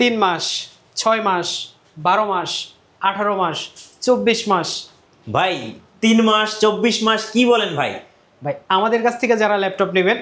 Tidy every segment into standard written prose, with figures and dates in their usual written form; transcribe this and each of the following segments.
3 মাস 6 মাস 12 মাস 18 মাস 24 মাস। ভাই 3 মাস 24 মাস কি বলেন ভাই? ভাই আমাদের কাছ থেকে যারা ল্যাপটপ নেবেন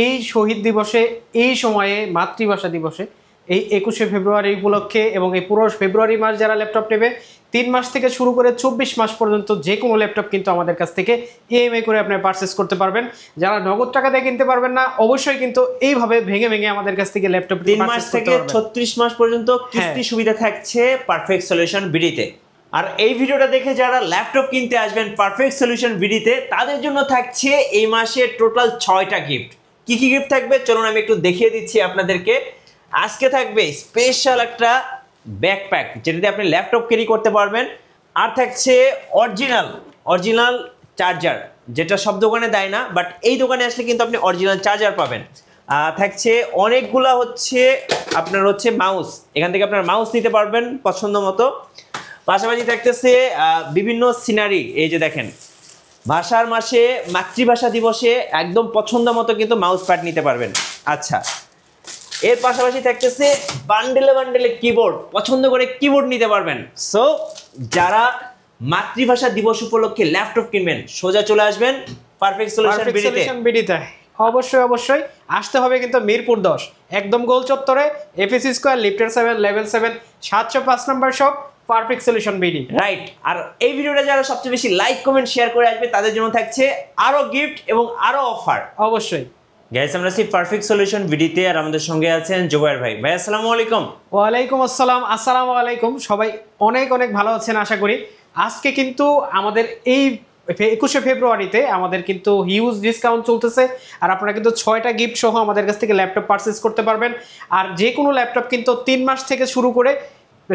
এই শহীদ দিবসে, এই সময়ে মাতৃভাষা দিবসে, এই 21শে ফেব্রুয়ারি উপলক্ষে এবং এই পুরো ফেব্রুয়ারি মাস যারা ল্যাপটপ নেবে 3 মাস থেকে শুরু করে 24 মাস পর্যন্ত যে কোনো ল্যাপটপ কিন্তু আমাদের কাছ থেকে ইএমআই করে আপনি পারচেস করতে পারবেন। যারা নগদ টাকা দিয়ে কিনতে পারবেন না অবশ্যই কিন্তু এইভাবে ভেঙে ভেঙে আমাদের কাছ থেকে ল্যাপটপ 3 মাস থেকে 36 মাস পর্যন্ত কিস্তি সুবিধা থাকছে পারফেক্ট সলিউশন বিডিতে। আর এই ভিডিওটা দেখে যারা ল্যাপটপ কিনতে আসবেন পারফেক্ট সলিউশন বিডিতে তাদের জন্য থাকছে এই মাসে টোটাল 6টা গিফট। কি কি গিফট থাকবে চলুন আমি একটু দেখিয়ে দিচ্ছি আপনাদেরকে। আজকে থাকবে স্পেশাল একটা ব্যাকপ্যাক যেটাতে আপনি ল্যাপটপ ক্যারি করতে পারবেন, আর থাকছে অরিজিনাল চার্জার যেটা সব দোকানে দেয় না, বাট এই দোকানে আসলে কিন্তু আপনি অরিজিনাল চার্জার পাবেন। থাকছে অনেকগুলা আপনার মাউস, এখান থেকে আপনার মাউস নিতে পারবেন পছন্দ মতো। পাশাপাশি থাকতেছে বিভিন্ন সিনারি, এই যে দেখেন ভাষার মাসে মাতৃভাষা দিবসে একদম পছন্দ মতো কিন্তু মাউস প্যাড নিতে পারবেন। আচ্ছা, এর পাশাপাশি থাকতেছে বান্ডেলে কিবোর্ড, পছন্দ করে কিবোর্ড নিতে পারবেন। সো যারা মাতৃভাষা দিবস উপলক্ষে ল্যাপটপ কিনবেন সোজা চলে আসবেন পারফেক্ট সলিউশন বিডিতে। অবশ্যই আসতে হবে কিন্তু মিরপুর 10 একদম গোল চত্বরে, এফএসি স্কয়ার, লিফটের 7, লেভেল 7, 705 নম্বর shop, perfect solution BD. Right. আর এই ভিডিওটা যারা সবচেয়ে বেশি লাইক কমেন্ট শেয়ার করে আসবে তাদের জন্য থাকছে আরো গিফট এবং আরো অফার। অবশ্যই গাইস, আমরা আছি পারফেক্ট সলিউশন বিডিতে আর আমাদের সঙ্গে আছেন জুবায়ের ভাই। ভাই আসসালামু আলাইকুম। ওয়ালাইকুম আসসালাম। আসসালামু আলাইকুম। সবাই অনেক ভালো আছেন আশা করি। আজকে কিন্তু আমাদের এই 21শে ফেব্রুয়ারিতে আমাদের কিন্তু হিউজ ডিসকাউন্ট চলতেছে, আর আপনারা কিন্তু 6টা গিফট সহ আমাদের কাছ থেকে ল্যাপটপ পারচেস করতে পারবেন। আর যে কোনো ল্যাপটপ কিন্তু 3 মাস থেকে শুরু করে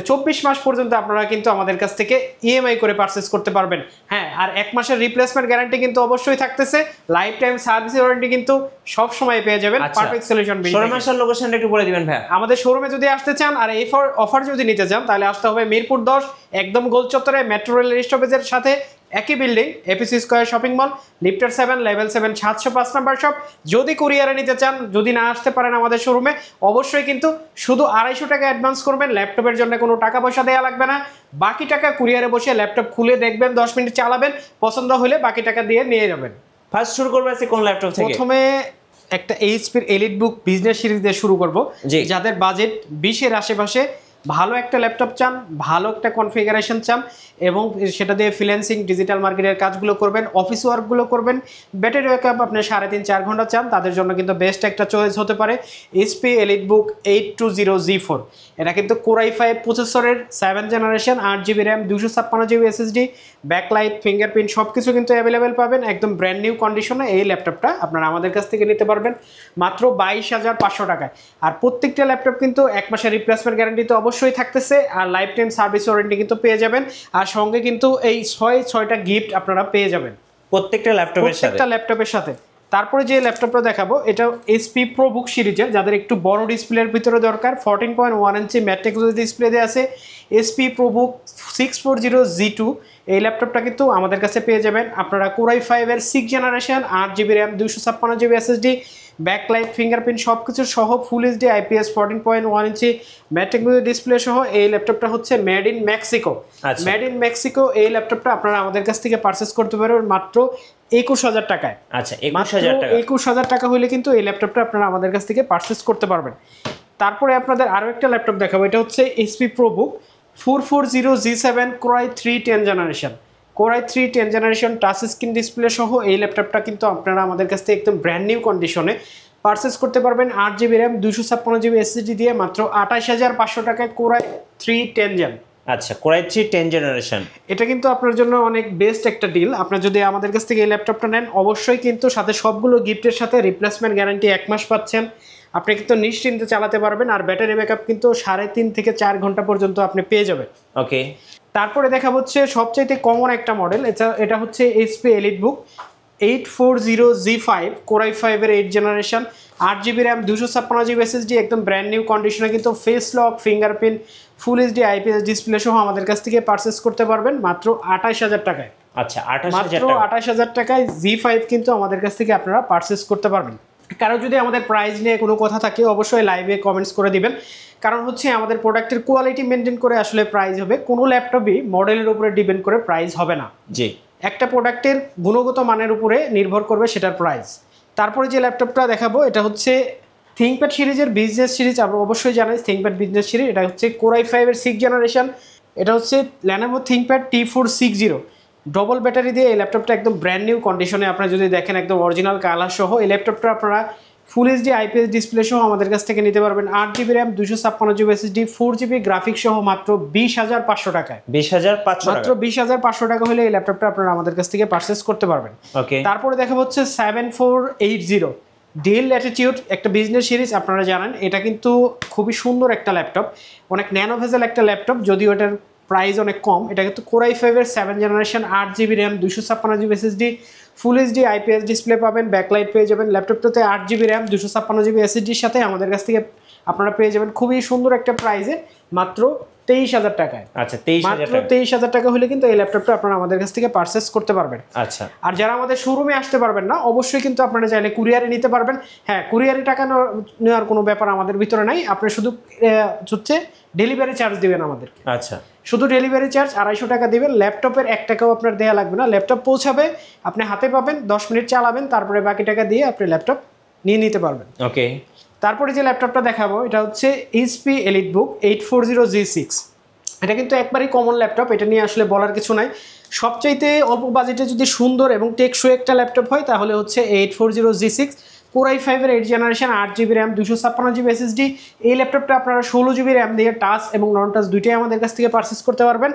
24 মাস পর্যন্ত আপনারা কিন্তু আমাদের কাছ থেকে ইএমআই করে পারচেস করতে পারবেন। হ্যাঁ, আর 1 মাসের রিপ্লেসমেন্ট গ্যারান্টি কিন্তু অবশ্যই থাকতেছে। লাইফ টাইম সার্ভিস ওয়ারেন্টি কিন্তু সব সময় পেয়ে যাবেন পারফেক্ট সলিউশন বিডি। শোরুম আসার লোকেশনটা একটু বলে দিবেন ভাই। আমাদের শোরুমে যদি আসতে চান আর এই অফার যদি নিতে চান তাহলে আসতে হবে মিরপুর 10 একদম গোল চত্বরে, মেট্রো রেল স্টপেজের সাথে একই building, FAC square shopping mall, লিফটের 7, লেভেল 7, 705 নাম্বার শপ। যদি কুরিয়ারে নিতে চান, যদি না আসতে পারেন আমাদের শোরুমে, অবশ্যই কিন্তু শুধু 250 টাকা অ্যাডভান্স করবেন। ল্যাপটপের জন্য কোনো টাকা পয়সা দেওয়া লাগবে না। বাকি টাকা কুরিয়ারে বসে ল্যাপটপ খুলে দেখবেন, 10 মিনিট চালাবেন, পছন্দ হলে বাকি টাকা দিয়ে নিয়ে যাবেন। ফার্স্ট শুরু করব আছে কোন ল্যাপটপ থেকে? প্রথমে একটা এইচপির এলিটবুক বিজনেস সিরিজ দিয়ে শুরু করব। যাদের বাজেট 20 এর আশেপাশে, ভালো একটা ল্যাপটপ চান, ভালো একটা কনফিগারেশন চান এবং সেটা দিয়ে ফ্রিল্যান্সিং ডিজিটাল মার্কেটের কাজগুলো করবেন, অফিস ওয়ার্কগুলো করবেন, ব্যাটারি ব্যাকআপ আপনি 3.5-4 ঘন্টা চান, তাদের জন্য কিন্তু বেস্ট একটা চয়েস হতে পারে এইচপি এলিটবুক 820G4। এটা কিন্তু Core i5 প্রসেসরের 7th generation, 8GB RAM, 256GB SSD, backlight, fingerprint সব কিছু কিন্তু অ্যাভেলেবেল পাবেন একদম ব্র্যান্ড নিউ কন্ডিশনে। এই ল্যাপটপটা আপনারা আমাদের কাছ থেকে নিতে পারবেন মাত্র 22,500 টাকায়। আর প্রত্যেকটা ল্যাপটপ কিন্তু 1 মাসের রিপ্লেসমেন্ট গ্যারান্টি তো অবশ্যই থাকতেছে, আর লাইফ টাইম সার্ভিস ওয়ারেন্টি কিন্তু পেয়ে যাবেন। আর সঙ্গে কিন্তু এই 6টা গিফট আপনারা পেয়ে যাবেন প্রত্যেকটা ল্যাপটপের সাথে। তারপরে যে ল্যাপটপটা দেখাবো এটা এইচপি প্রোবুক সিরিজের, যাদের একটু বড় ডিসপ্লের ভিতরে দরকার, 14.1 ইঞ্চি ম্যাট টেকনোলজি ডিসপ্লে দেওয়া আছে, এইচপি প্রোবুক 640G2। এই ল্যাপটপটা কিন্তু আমাদের কাছে পেয়ে যাবেন আপনারা Core i5 এর 6th generation, 8GB RAM, 256GB SSD, backlight, fingerprint সব কিছু সহ, ফুল এইচডি IPS 14.1 ইঞ্চি ম্যাট টেকনোলজি ডিসপ্লে সহ। এই ল্যাপটপটা হচ্ছে মেড ইন মেক্সিকো। এই ল্যাপটপটা আপনারা আমাদের কাছ থেকে পারচেস করতে পারবেন মাত্র 21,000 টাকায়। আচ্ছা, 21,000 টাকা। 21,000 টাকা হলে কিন্তু এই ল্যাপটপটা আপনারা আমাদের কাছ থেকে পারচেস করতে পারবেন। তারপরে আপনাদের আরও একটা ল্যাপটপ দেখাবো, এটা হচ্ছে HP ProBook 440G7 Core i3 10th generation. Core i3 10th generation touch screen display সহ এই ল্যাপটপটা কিন্তু আপনারা আমাদের কাছ থেকে একদম ব্র্যান্ড নিউ কন্ডিশনে পারচেস করতে পারবেন 8GB র্যাম, 256GB SSD দিয়ে মাত্র 28,500 টাকায় Core i3 10th জেন। আচ্ছা, Core i3 10th জেনারেশন, এটা কিন্তু আপনার জন্য অনেক বেস্ট একটা ডিল। আপনারা যদি আমাদের কাছ থেকে এই ল্যাপটপটা নেন অবশ্যই কিন্তু সাথে সবগুলো গিফটের সাথে রিপ্লেসমেন্ট গ্যারান্টি 1 মাস পাচ্ছেন। আপনি কিন্তু নিশ্চিন্তে চালাতে পারবেন, আর ব্যাটারি ব্যাকআপ কিন্তু 3.5 থেকে 4 ঘন্টা পর্যন্ত আপনি পেয়ে যাবেন। ওকে। তারপরে দেখা হচ্ছে সবচাইতে কমন একটা মডেল, এটা হচ্ছে HP EliteBook 840G5 Core i5 এর 8th generation, 8GB RAM, 256GB SSD, একদম ব্র্যান্ড নিউ কন্ডিশনে কিন্তু face lock, fingerprint, full HD IPS display সহ আমাদের কাছ থেকে পারচেস করতে পারবেন মাত্র 28,000 টাকায়। আচ্ছা, 28,000 টাকা। 28,000 টাকায় G5 কিন্তু আমাদের কাছ থেকে আপনারা পারচেস করতে পারবেন। কারো যদি আমাদের প্রাইস নিয়ে কোনো কথা থাকে অবশ্যই লাইভে কমেন্টস করে দিবেন, কারণ হচ্ছে আমাদের প্রোডাক্টের কোয়ালিটি মেনটেন করে আসলে প্রাইস হবে, কোনো ল্যাপটপই মডেলের উপরে ডিপেন্ড করে প্রাইস হবে না। জি, একটা প্রোডাক্টের গুণগত মানের উপরে নির্ভর করবে সেটার প্রাইস। তারপরে যে ল্যাপটপটা দেখাবো এটা হচ্ছে থিংকপ্যাড সিরিজের বিজনেস সিরিজ। আমরা অবশ্যই জানাই থিংকপ্যাড বিজনেস সিরিজ, এটা হচ্ছে Core i5-এর 6th জেনারেশন। এটা হচ্ছে Lenovo ThinkPad T460 double battery দিয়ে। এই ল্যাপটপটা একদম ব্র্যান্ড নিউ কন্ডিশনে, আপনারা যদি দেখেন একদম অরিজিনাল কালার সহ এই ল্যাপটপটা আপনারা ফুল এইচডি IPS ডিসপ্লে সহ আমাদের কাছ থেকে নিতে পারবেন। 8GB RAM, 256GB SSD, 4GB graphics সহ মাত্র 20,500 টাকায়। 20,500 মাত্র 20,500 টাকা হলে এই ল্যাপটপটা আপনারা আমাদের কাছ থেকে পারচেস করতে পারবেন। ওকে, তারপরে দেখা হচ্ছে 7480 ডেল ল্যাটিটিউড, একটা বিজনেস সিরিজ। আপনারা জানেন এটা কিন্তু খুবই সুন্দর একটা ল্যাপটপ, অনেক ন্যানো ভেজেল একটা ল্যাপটপ, যদিও এটার প্রাইস অনেক কম। এটা কিন্তু Core i5-এর 7th generation, 8GB RAM, 256GB SSD, full HD IPS display পাবেন, ব্যাকলাইট পেয়ে যাবেন। ল্যাপটপটাতে 8GB র্যাম, 256GB SSDর সাথে আমাদের কাছ থেকে আপনারা পেয়ে যাবেন খুবই সুন্দর একটা প্রাইসে মাত্র 23,000 টাকায়। আচ্ছা, 23,000 মাত্র 23,000 টাকা হলে কিন্তু এই ল্যাপটপটা আপনারা আমাদের কাছ থেকে পারচেস করতে পারবেন। আচ্ছা, আর যারা আমাদের শোরুমে আসতে পারবেন না অবশ্যই কিন্তু আপনারা চাইলে কুরিয়ারে নিতে পারবেন। হ্যাঁ, কুরিয়ারে টাকা নেওয়ার কোনো ব্যাপার আমাদের ভিতরে নাই, আপনি শুধু হচ্ছে ডেলিভারি চার্জ দিবেন আমাদেরকে। আচ্ছা, শুধু ডেলিভারি চার্জ 250 টাকা দিবেন, ল্যাপটপের 1 টাকাও আপনার দেওয়া লাগবে না। ল্যাপটপ পৌঁছাবে, আপনি হাতে পাবেন, 10 মিনিট চালাবেন, তারপরে বাকি টাকা দিয়ে আপনি ল্যাপটপ নিয়ে নিতে পারবেন। ওকে। তারপরে যে ল্যাপটপটা দেখাবো এটা হচ্ছে HP EliteBook 840G6। এটা কিন্তু একবারই কমন ল্যাপটপ, এটা নিয়ে আসলে বলার কিছু নাই। সবচাইতে অল্প বাজেটে যদি সুন্দর এবং টেকসই একটা ল্যাপটপ হয় তাহলে হচ্ছে 840G6 Core i5-এর 8th generation, 8GB RAM, 256GB SSD। এই ল্যাপটপটা আপনারা 16GB র্যাম দিয়ে টাচ এবং নন টাচ দুইটাই আমাদের কাছ থেকে পারচেস করতে পারবেন।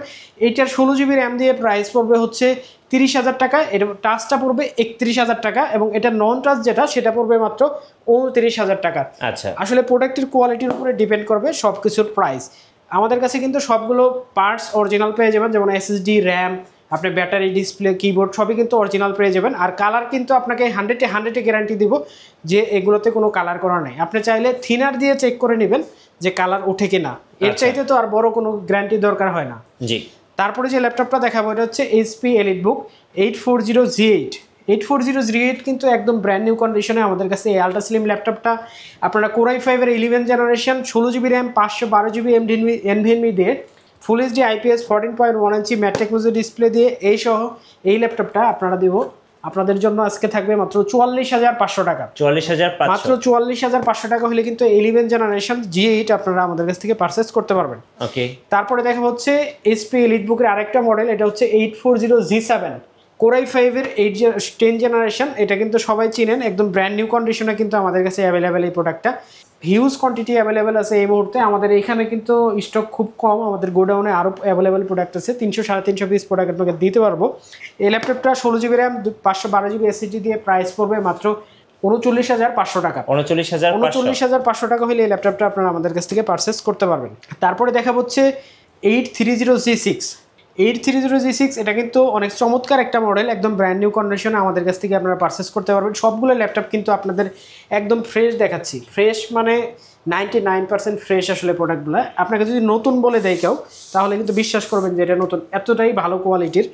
এইটার 16GB র্যাম দিয়ে প্রাইস পড়বে হচ্ছে 30,000 টাকা, এটা টাচটা পড়বে 31,000 টাকা, এবং এটা নন টাচ যেটা সেটা পড়বে মাত্র 29,000 টাকা। আচ্ছা, আসলে প্রোডাক্টের কোয়ালিটির উপরে ডিপেন্ড করবে সব কিছুর প্রাইস। আমাদের কাছে কিন্তু সবগুলো পার্টস অরিজিনাল পেয়ে যাবেন, যেমন SSD, র্যাম, আপনার ব্যাটারি, ডিসপ্লে, কিবোর্ড সবই কিন্তু অরিজিনাল পেয়ে যাবেন। আর কালার কিন্তু আপনাকে 100-এ গ্যারান্টি দিব যে এগুলোতে কোনো কালার করা নেই। আপনি চাইলে থিনার দিয়ে চেক করে নেবেন যে কালার ওঠে কিনা, এর চাইতে তো আর বড় কোনো গ্যারান্টি দরকার হয় না। জি। তারপরে যে ল্যাপটপটা দেখাবো এটা হচ্ছে HP EliteBook 840G8। 840G8 কিন্তু একদম ব্র্যান্ড নিউ কন্ডিশনে আমাদের কাছে এই আলট্রা স্লিম ল্যাপটপটা আপনারা Core i5-এর 11th generation, 16GB RAM, 512GB NVMe দিয়ে, ফুল এইচডি IPS 14.1 ইঞ্চি ম্যাট টেকনোলজি ডিসপ্লে দিয়ে এই সহ এই ল্যাপটপটা আপনারা দিব আপনাদের জন্য আজকে থাকবে মাত্র 44,500 টাকা। 44,500, মাত্র 44,500 টাকা হলে কিন্তু 11th জেনারেশন G8 আপনারা আমাদের কাছ থেকে পারচেস করতে পারবেন। ওকে। তারপরে দেখা হচ্ছে HP EliteBook-এর আরেকটা মডেল, এটা হচ্ছে 840G7 Core i5-এর 10th জেনারেশন। এটা কিন্তু সবাই চিনেন, একদম ব্র্যান্ড নিউ কন্ডিশনে কিন্তু আমাদের কাছে অ্যাভেলেবেল এই প্রোডাক্টটা। হিউজ কোয়ান্টিটি অ্যাভেলেবেল আছে এই মুহূর্তে। আমাদের এখানে কিন্তু স্টক খুব কম, আমাদের গোডাউনে আরও অ্যাভেলেবেল প্রোডাক্ট আছে, 300-350 পিস প্রোডাক্ট আপনাকে দিতে পারবো। এই ল্যাপটপটা 16GB র্যাম, 512GB SSD দিয়ে প্রাইস পড়বে মাত্র 39,500 টাকা। 39,500 টাকা হলে এই ল্যাপটপটা আপনারা আমাদের কাছ থেকে পারচেস করতে পারবেন। তারপরে দেখা হচ্ছে 830G6। 830G6 এটা কিন্তু অনেক চমৎকার একটা মডেল, একদম ব্র্যান্ড নিউ কন্ডিশনে আমাদের কাছ থেকে আপনারা পারচেস করতে পারবেন। সবগুলো ল্যাপটপ কিন্তু আপনাদের একদম ফ্রেশ দেখাচ্ছি, ফ্রেশ মানে 99% ফ্রেশ আসলে প্রোডাক্টগুলো। আপনাকে যদি নতুন বলে দেয় কেউ তাহলে কিন্তু বিশ্বাস করবেন যে এটা নতুন, এতটাই ভালো কোয়ালিটির।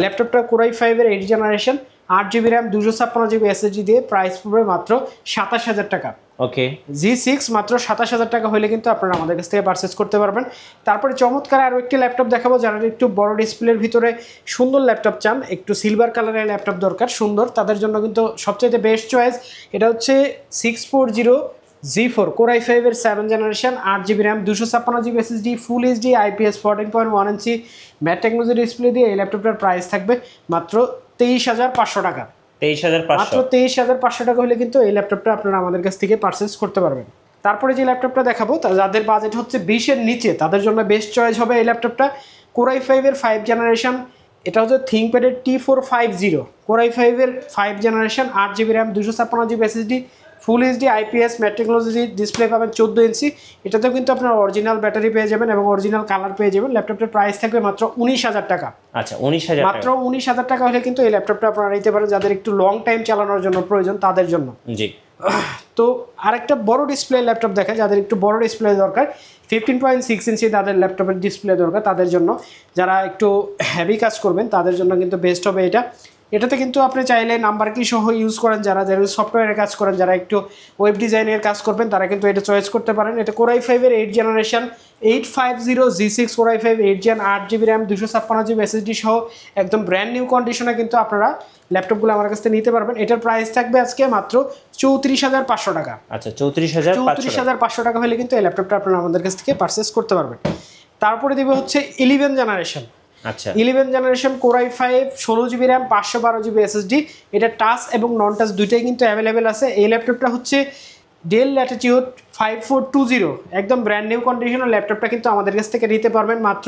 ল্যাপটপটা Core i5-এর 8th generation, 8GB RAM, 256GB SSD দিয়ে প্রাইস পড়বে মাত্র 27,000 টাকা। ওকে। G6 মাত্র 27,000 টাকা হলে কিন্তু আপনারা আমাদের কাছ থেকে পারচেস করতে পারবেন। তারপরে চমৎকার আরও একটি ল্যাপটপ দেখাবো, যারা একটু বড় ডিসপ্লের ভিতরে সুন্দর ল্যাপটপ চান, একটু সিলভার কালারের ল্যাপটপ দরকার সুন্দর, তাদের জন্য কিন্তু সবচাইতে বেস্ট চয়েস এটা হচ্ছে 640G4 Core i5-এর 7th generation, 8GB RAM, 256GB SSD, full HD IPS 14.1 ইঞ্চি ম্যাট টেকনোলজি ডিসপ্লে দিয়ে এই ল্যাপটপটার প্রাইস থাকবে মাত্র 23,500 টাকা। 23,500, মাত্র 23,500 টাকা হলে কিন্তু এই ল্যাপটপটা আপনারা আমাদের কাছ থেকে পারচেস করতে পারবেন। তারপরে যে ল্যাপটপটা দেখাবো যাদের বাজেট হচ্ছে 20-এর নিচে তাদের জন্য বেস্ট চয়েস হবে এই ল্যাপটপটা, Core i5-এর 5th জেনারেশন। এটা হচ্ছে ThinkPad-এর T450 Core i5-এর 5th generation, 8GB RAM, 256GB SSD, full HD IPS mat technology display পাবেন 14 ইঞ্চি। এটাতেও কিন্তু আপনার অরিজিনাল ব্যাটারি পেয়ে যাবেন এবং অরিজিনাল কালার পেয়ে যাবেন। ল্যাপটপটার প্রাইস থাকবে মাত্র 19,000 টাকা। আচ্ছা, 19,000 মাত্র 19,000 টাকা হলে কিন্তু এই ল্যাপটপটা আপনারা নিতে পারেন যাদের একটু লং টাইম চালানোর জন্য প্রয়োজন তাদের জন্য। জি। তো আরেকটা বড় ডিসপ্লে ল্যাপটপ দেখা, যাদের একটু বড় ডিসপ্লে দরকার, 15.6 ইঞ্চি তাদের ল্যাপটপের ডিসপ্লে দরকার তাদের জন্য, যারা একটু হেভি কাজ করবেন তাদের জন্য কিন্তু বেস্ট হবে এটা। এটাতে কিন্তু আপনি চাইলে নাম্বার কি সহ ইউজ করেন, যারা সফটওয়্যারের কাজ করেন, যারা একটু ওয়েব ডিজাইনের কাজ করবেন, তারা কিন্তু এটা চয়েস করতে পারেন। এটা Core i5-এর 8 generation 850G6 Core i5 8 gen 8GB RAM 256GB SSD সহ একদম ব্র্যান্ড নিউ কন্ডিশনে কিন্তু আপনারা ল্যাপটপগুলো আমার কাছ থেকে নিতে পারবেন। এটার প্রাইস থাকবে আজকে মাত্র 34,500 টাকা। আচ্ছা 34,500 টাকা হলে কিন্তু এই ল্যাপটপটা আপনারা আমাদের কাছ থেকে পারচেস করতে পারবেন। তারপরে দিবে হচ্ছে 11 জেনারেশন। আচ্ছা 11 generation Core i5 16GB RAM 512GB SSD। এটা টাচ এবং নন টাচ দুইটাই কিন্তু অ্যাভেলেবেল আছে। এই ল্যাপটপটা হচ্ছে ডেল ল্যাটিটিউড 5420, একদম ব্র্যান্ড নিউ কন্ডিশনের ল্যাপটপটা কিন্তু আমাদের কাছ থেকে নিতে পারবেন মাত্র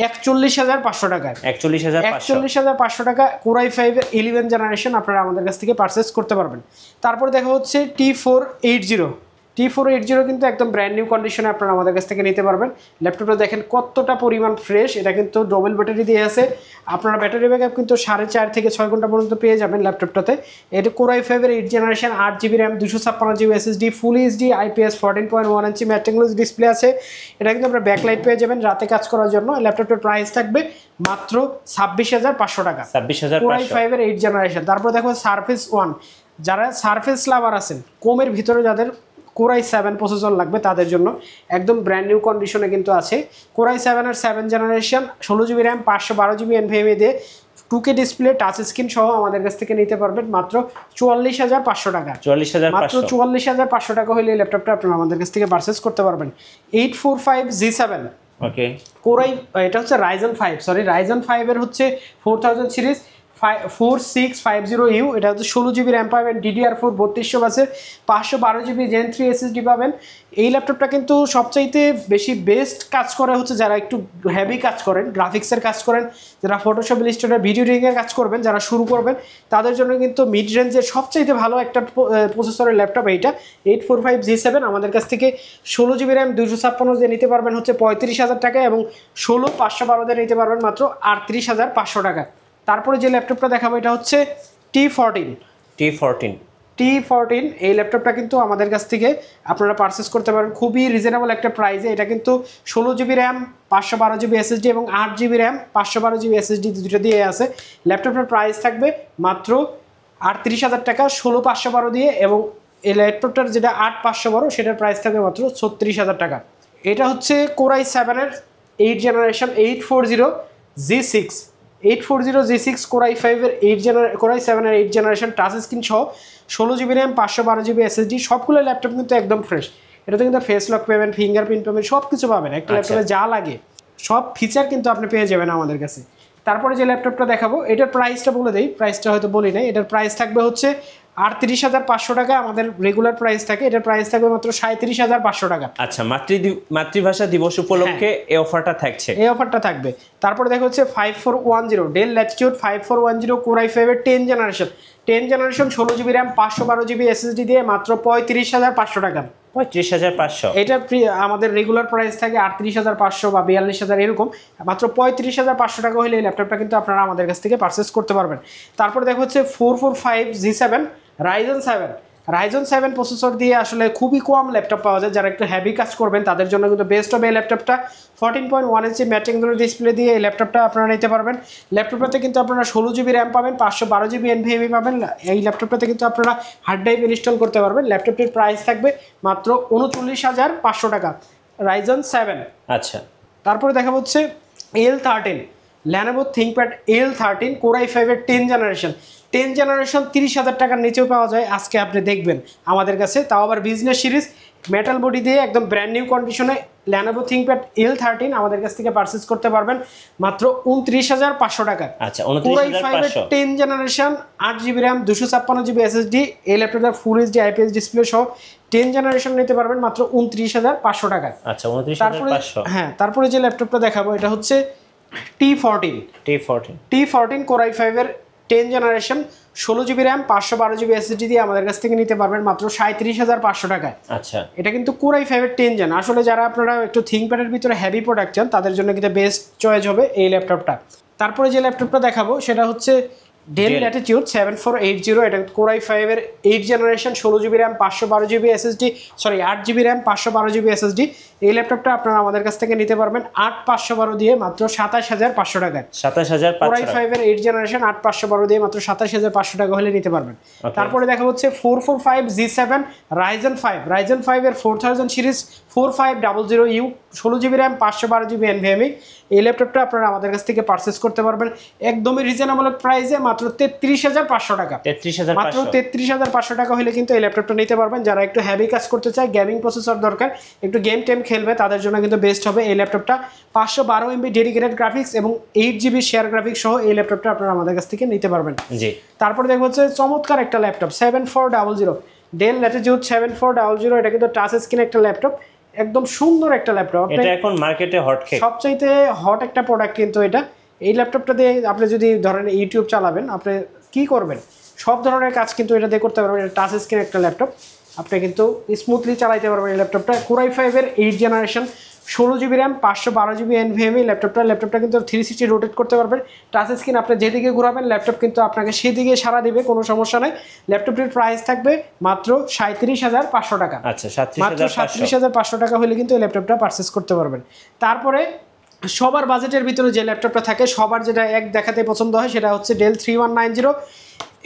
41,500 টাকায়। 41,500 টাকা Core i5-এর 11 জেনারেশন আপনারা আমাদের কাছ থেকে পারচেস করতে পারবেন। তারপরে দেখা হচ্ছে T480 কিন্তু একদম ব্র্যান্ড নিউ কন্ডিশনে আপনারা আমাদের কাছ থেকে নিতে পারবেন। ল্যাপটপটা দেখেন কতটা পরিমাণ ফ্রেশ। এটা কিন্তু ডবল ব্যাটারি দিয়ে আছে, আপনারা ব্যাটারি ব্যাকআপ কিন্তু 4.5 থেকে 6 ঘন্টা পর্যন্ত পেয়ে যাবেন ল্যাপটপটাতে। এটা Core i5-এর 8 generation 8GB RAM 256GB SSD full HD IPS 14.1 ইঞ্চি ম্যাট টেকনোলজি ডিসপ্লে আছে। এটা কিন্তু আপনারা ব্যাকলাইট পেয়ে যাবেন রাতে কাজ করার জন্য। ল্যাপটপটার প্রাইস থাকবে মাত্র 26,500 টাকা। 26,500 Core i5-এর 8 জেনারেশন। তারপর দেখো Surface One, যারা সারফেস লাভার আছেন, কমের ভিতরে যাদের Core i7 প্রসেসর লাগবে তাদের জন্য একদম ব্র্যান্ড নিউ কন্ডিশনে কিন্তু আছে। Core i7-এর 7 generation 16GB RAM 512GB NVMe দিয়ে 2K ডিসপ্লে টাচ স্ক্রিন সহ আমাদের কাছ থেকে নিতে পারবেন মাত্র 44,500 টাকা। 44,500 মাত্র 44,500 টাকা হলে এই ল্যাপটপটা আপনারা আমাদের কাছ থেকে পারচেস করতে পারবেন। 845G7 ওকে এটা হচ্ছে Ryzen 5-এর হচ্ছে 4000 সিরিজ 4650U। এটা হচ্ছে 16GB RAM পাবেন, DDR4 3200 বাসের 512GB Gen 3 SSD পাবেন। এই ল্যাপটপটা কিন্তু সবচাইতে বেশি বেস্ট কাজ করে হচ্ছে যারা একটু হেভি কাজ করেন, গ্রাফিক্সের কাজ করেন, যারা ফটোশপ ইলাস্ট্রেটর ভিডিও এডিটিংয়ের কাজ করবেন, যারা শুরু করবেন তাদের জন্য কিন্তু মিড রেঞ্জের সবচাইতে ভালো একটা প্রসেসরের ল্যাপটপ এইটা 845G7 আমাদের কাছ থেকে 16GB RAM 256 দিয়ে নিতে পারবেন হচ্ছে 35,000 টাকা এবং 16/512 দিয়ে নিতে পারবেন মাত্র 38,500 টাকা। তারপরে যে ল্যাপটপটা দেখাবো এটা হচ্ছে T14। এই ল্যাপটপটা কিন্তু আমাদের কাছ থেকে আপনারা পারচেস করতে পারেন খুবই রিজনেবল একটা প্রাইসে। এটা কিন্তু 16GB RAM 512GB SSD এবং 8GB RAM 512GB SSD দুটো দিয়ে আছে। ল্যাপটপটার প্রাইস থাকবে মাত্র 38,000 টাকা 16/512 দিয়ে, এবং এই ল্যাপটপটার যেটা 8/512 সেটার প্রাইস থাকবে মাত্র 36,000 টাকা। এটা হচ্ছে Core i7-এর 8 generation 840G6 Core i5-এর 7-এর 8 generation touch screen সহ 16GB RAM 512GB SSD সবগুলো ল্যাপটপ কিন্তু একদম ফ্রেশ। এটাতে কিন্তু ফেস লক পাবেন, ফিঙ্গারপ্রিন্ট পাবেন, সব কিছু পাবেন। একটা ল্যাপটপে যা লাগে সব ফিচার কিন্তু আপনি পেয়ে যাবেন আমাদের কাছে। তারপরে যে ল্যাপটপটা দেখাবো এটার প্রাইসটা বলে দেই, প্রাইসটা হয়তো বলি নাই। এটার প্রাইস থাকবে হচ্ছে 38,500 টাকা, আমাদের রেগুলার প্রাইস থাকে। এটার প্রাইস থাকবে মাত্র 37,500 টাকা। আচ্ছা মাতৃভাষা দিবস উপলক্ষে এই অফারটা থাকবে। তারপরে দেখো হচ্ছে 5410 del Latitude 5410 Core i5-এর 10 generation 16GB RAM 512GB SSD দিয়ে মাত্র 35,500 টাকা। 35,500। এটা আমাদের রেগুলার প্রাইস থাকে 38,500 বা 42,000 এরকম, মাত্র 35,500 টাকা হলে এই ল্যাপটপটা কিন্তু আপনারা আমাদের কাছ থেকে পারচেস করতে পারবেন। তারপরে দেখো হচ্ছে 445G7 Ryzen 7 প্রসেসর দিয়ে আসলে খুবই কম ল্যাপটপ পাওয়া যায়। যারা একটু হেভি কাজ করবেন তাদের জন্য কিন্তু বেস্ট হবে এই ল্যাপটপটা। 14.1 ইঞ্চি ম্যাট টেকনোলজি ডিসপ্লে দিয়ে এই ল্যাপটপটা আপনারা নিতে পারবেন। ল্যাপটপটাতে কিন্তু আপনারা 16GB RAM পাবেন, 512GB NVMe পাবেন। এই ল্যাপটপটাতে কিন্তু আপনারা হার্ড ড্রাইভ ইনস্টল করতে পারবেন। ল্যাপটপটির প্রাইস থাকবে মাত্র 39,500 টাকা Ryzen 7। আচ্ছা তারপরে দেখা হচ্ছে L13 Lenovo ThinkPad L13 Core i5-এর 10 generation 30,000 টাকার নিচেও পাওয়া যায়। আজকে আপনি দেখবেন আমাদের কাছে, তাও আবার বিজনেস সিরিজ মেটাল বডি দিয়ে একদম ব্র্যান্ড নিউ কন্ডিশনে Lenovo ThinkPad L13 আমাদের কাছ থেকে পারচেস করতে পারবেন মাত্র 29,500 টাকা। আচ্ছা Core i5-এর 10 generation 8GB RAM 256GB SSD এই ল্যাপটপটার ফুল এইচডি IPS ডিসপ্লে সহ 10 জেনারেশন নিতে পারবেন মাত্র 29,500 টাকা। আচ্ছা 29,500। তারপরে যে ল্যাপটপটা দেখাবো এটা হচ্ছে T14 Core i5-এর 10 generation 16GB RAM 512GB SSD দিয়ে আমাদের কাছ থেকে নিতে পারবেন মাত্র 37,500 টাকায়। আচ্ছা এটা কিন্তু Core i5-এর 10 জেন। আসলে যারা আপনারা একটু ThinkPad-এর ভিতরে হেভি প্রোডাক্ট চান তাদের জন্য কিন্তু বেস্ট চয়েস হবে এই ল্যাপটপটা। তারপরে যে ল্যাপটপটা দেখাবো সেটা হচ্ছে ডেল ল্যাটিটিউড 7480, এটা Core i5 এর 8 generation, 16GB RAM 512GB SSD, sorry 8GB RAM 512GB SSD। এই ল্যাপটপটা আপনারা আমাদের কাছ থেকে নিতে পারবেন 8512 দিয়ে মাত্র 27500 টাকায়। 27500 Core i5 এর 8 জেনারেশন 8512 দিয়ে মাত্র 27500 টাকা হলে নিতে পারবেন। তারপরে দেখা হচ্ছে 445G7 Ryzen 5 এর 4000 series 4500U, 16GB RAM 512GB NVMe। এই ল্যাপটপটা আপনারা আমাদের কাছ থেকে পারচেজ করতে পারবেন একদমই রিজনেবল প্রাইসে মাত্র 33500 টাকা। 33500 মাত্র 33500 টাকা হলে কিন্তু এই ল্যাপটপটা নিতে পারবেন। যারা একটু হেভি কাজ করতে চায়, গেমিং প্রসেসর দরকার, একটু গেম টেম খেলবে, তাদের জন্য কিন্তু বেস্ট হবে এই ল্যাপটপটা। 512MB ডেডিকেটেড গ্রাফিক্স এবং 8GB শেয়ার গ্রাফিক্স সহ এই ল্যাপটপটা আপনারা আমাদের কাছ থেকে নিতে পারবেন। জি। তারপর দেখো হচ্ছে চমৎকার একটা ল্যাপটপ 7400, ডেল ল্যাটিটিউড 7400। এটা কিন্তু টাচ স্ক্রিন একটা ল্যাপটপ, একদম সুন্দর একটা ল্যাপটপ। এটা এখন মার্কেটে হট কেক, সবচাইতে হট একটা প্রোডাক্ট কিন্তু এটা। এই ল্যাপটপটা দিয়ে আপনি যদি ধরেন ইউটিউব চালাবেন, আপনি কি করবেন, সব ধরনের কাজ কিন্তু এটা দিয়ে করতে পারবেন। এটা টাচ স্ক্রিন একটা ল্যাপটপ, আপনি কিন্তু স্মুথলি চালাইতে পারবেন এই ল্যাপটপটা। Core i5 এর 8 generation, 16GB RAM 512GB NVMe। ল্যাপটপটা কিন্তু 360 রোটেট করতে পারবেন। টাচ স্ক্রিন আপনি যেদিকে ঘোরাবেন ল্যাপটপ কিন্তু আপনাকে সেদিকে সাড়া দিবে, কোনো সমস্যা নেই। ল্যাপটপটির প্রাইস থাকবে মাত্র 37500 টাকা। আচ্ছা, মাত্র 37500 টাকা হলে কিন্তু এই ল্যাপটপটা পারচেস করতে পারবেন। তারপরে সবার বাজেটের ভিতরে যে ল্যাপটপটা থাকে, সবার যেটা এক দেখাতে পছন্দ হয়, সেটা হচ্ছে ডেল 3190।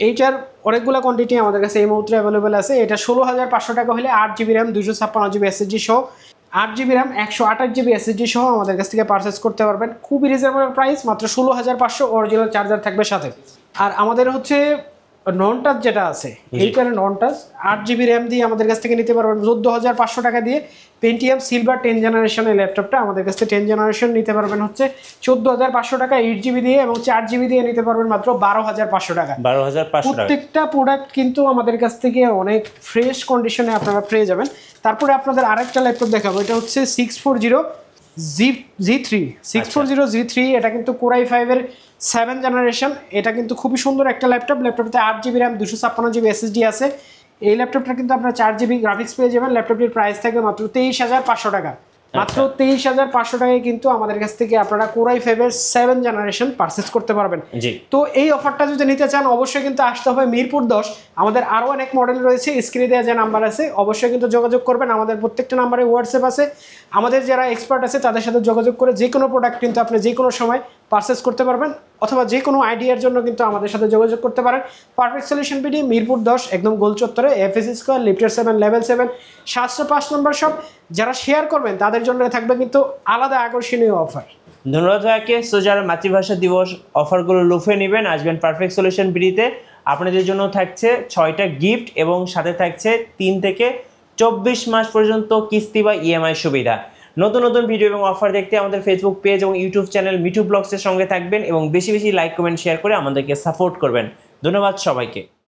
এইটার অনেকগুলো কোয়ান্টিটি আমাদের কাছে এই মুহূর্তে অ্যাভেলেবেল আছে। এটা 16500 টাকা হলে 8GB RAM 256GB SSD সহ, 8GB RAM 128GB SSD সহ আমাদের কাছ থেকে পারচেস করতে পারবেন। খুবই রিজনেবল প্রাইস, মাত্র 16500। অরিজিনাল চার্জার থাকবে সাথে। আর আমাদের হচ্ছে নন টাচ যেটা আছে, এইটার নন টাচ 8GB RAM দিয়ে আমাদের কাছ থেকে নিতে পারবেন 14500 টাকা দিয়ে। পেন্টিয়াম সিলভার 10 জেনারেশনের ল্যাপটপটা আমাদের কাছ থেকে 10 জেনারেশন নিতে পারবেন হচ্ছে 14500 টাকা 8GB দিয়ে, এবং 4GB দিয়ে নিতে পারবেন মাত্র 12500 টাকা। 12500 টাকা। প্রত্যেকটা প্রোডাক্ট কিন্তু আমাদের কাছ থেকে অনেক ফ্রেশ কন্ডিশনে আপনারা পেয়ে যাবেন। তারপরে আপনাদের আরেকটা ল্যাপটপ দেখাবো, এটা হচ্ছে 640G3। এটা কিন্তু Core i5 এর 7 জেনারেশন। এটা কিন্তু খুবই সুন্দর একটা laptop. ল্যাপটপতে 8GB RAM 256GB SSD আছে। এই ল্যাপটপটা কিন্তু আপনারা 4GB গ্রাফিক্স পেয়ে যাবেন। ল্যাপটপটির প্রাইস থাকবে মাত্র 23500 টাকা। মাত্র 23500 টাকায় কিন্তু আমাদের কাছ থেকে আপনারা Core i5 এর 7 জেনারেশন পারচেজ করতে পারবেন। তো এই অফারটা যদি নিতে চান অবশ্যই কিন্তু আসতে হবে মিরপুর 10। আমাদের আরও অনেক মডেল রয়েছে, স্ক্রিনে দেওয়া যে নাম্বার আছে অবশ্যই কিন্তু যোগাযোগ করবেন। আমাদের প্রত্যেকটা নাম্বারে হোয়াটসঅ্যাপ আছে। আমাদের যারা এক্সপার্ট আছে তাদের সাথে যোগাযোগ করে যে কোনো প্রোডাক্ট কিন্তু আপনি যে কোনো সময় পারচেজ করতে পারবেন, অথবা যে কোনো আইডিয়ার জন্য কিন্তু আমাদের সাথে যোগাযোগ করতে পারেন। পারফেক্ট সলিউশন বিডি, মিরপুর 10, একদম গোল চত্বরে, FS স্কয়ার, লিফটের 7, লেভেল 7, 705 নম্বর শপ। যারা শেয়ার করবেন তাদের জন্য থাকবে কিন্তু আলাদা আকর্ষণীয় অফার। ধন্যবাদ ভাইয়াকে। সো যারা মাতৃভাষা দিবস অফারগুলো লুফে নেবেন, আসবেন পারফেক্ট সলিউশন বিডিতে। আপনাদের জন্য থাকছে 6টা গিফট এবং সাথে থাকছে 3 থেকে 24 মাস পর্যন্ত কিস্তি বা EMI সুবিধা। নতুন নতুন ভিডিও এবং অফার দেখতে আমাদের ফেসবুক পেজ এবং ইউটিউব চ্যানেল মিঠু ব্লগসের সঙ্গে থাকবেন এবং বেশি বেশি লাইক, কমেন্ট, শেয়ার করে আমাদেরকে সাপোর্ট করবেন। ধন্যবাদ সবাইকে।